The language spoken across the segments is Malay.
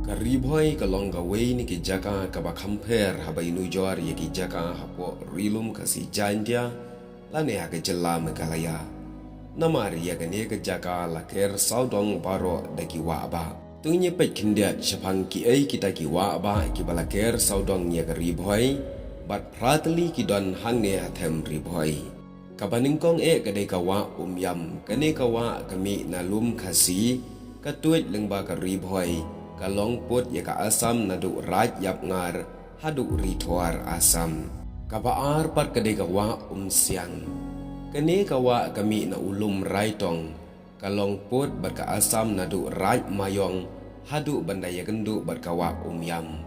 Karibhoy kalong gaway ni kijaka kabakhamper habay nujor ya kijaka hapo rilum kasi jandia lane ha kejela megalaya. Namari ya gane kijaka laker saudong baro daki wa ba. Tungnya pek kindiat syapang ki ay kita ki wa ba ki balaker saudong ya karibhoy bat prateli ki don hang ne athem ribhoy. Kabaningkong kadai kawa yam kane kawa kami nalum kasi katuit lengba karibhoy. Kalong put ya ka asam nadu raj yap ngar hadu rituar asam kabaar pat kadai kawa siang kene kawa kami na ulum raitong kalong put bat ka asam nadu raj mayong hadu bandaya gendu bat kawa yam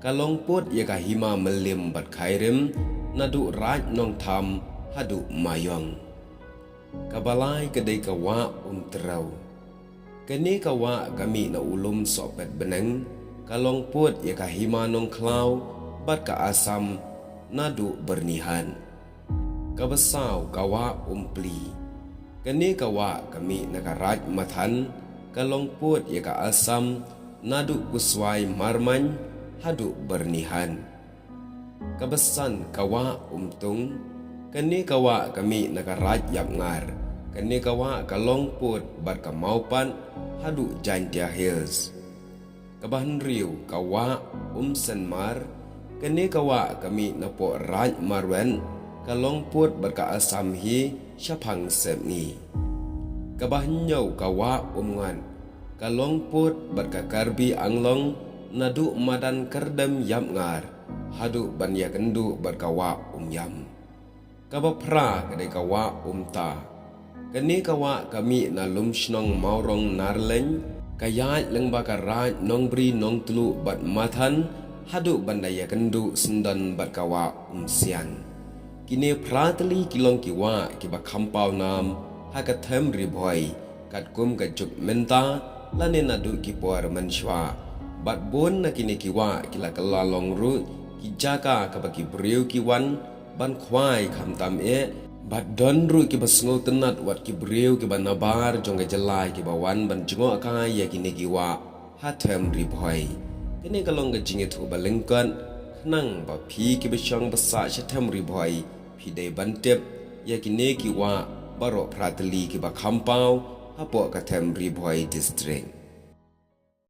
kalong put ya ka hima melim bat khairim nadu raj nong tham hadu mayong kabalai kadai kawa terau. Kini kawa kami na ulum sopet beneng, kalong put ya kahima nong klau, bat ka asam nadu bernihan. Kabasaw kawa umpli. Kini kawa kami nakaraj mathan, kalong put ya ka asam nadu kuswai marman hadu bernihan. Kabasan kawa tung, kini kawa kami nakaraj yap ngar. Kene kawa kalong put bat ka maupan hadu jantia hills. Kabahan riu kawa senmar kene kawa kami napo raj marwen kalong put bat ka asam hi syapang semni. Kabahan nyau kawa ngan kalong put bat ka karbi anglong nadu madan kerdem yam ngar hadu banya kendu bat kawa yam. Kabapra kadai kawa ta. Kani kawa kami na lumshnong maurong narleng kaya lengba karaj nong bri nong tulu bat mathan hadu bandaya kendu sendan bat kawa sian. Kini prateli kilong kiwa kiba kampau nam hakatem ribhoy kat kum kajuk menta lane nadu kipuar menshwa bat bon na kini kiwa kila kelalong ru kijaka kabaki briu kiwan ban khwai khamtam bat don ru ki basngo tenat wat ki breu ki banabar jongga jelai ki bawan ban jingo ka ya kini ki wa hatem ribhoi kini kalong ga jinge thu balengkan nang ba phi ki bachong basa chatem ribhoi phi dei bantep ya kini ki wa baro prateli ki ba khampau hapo ka them ribhoi district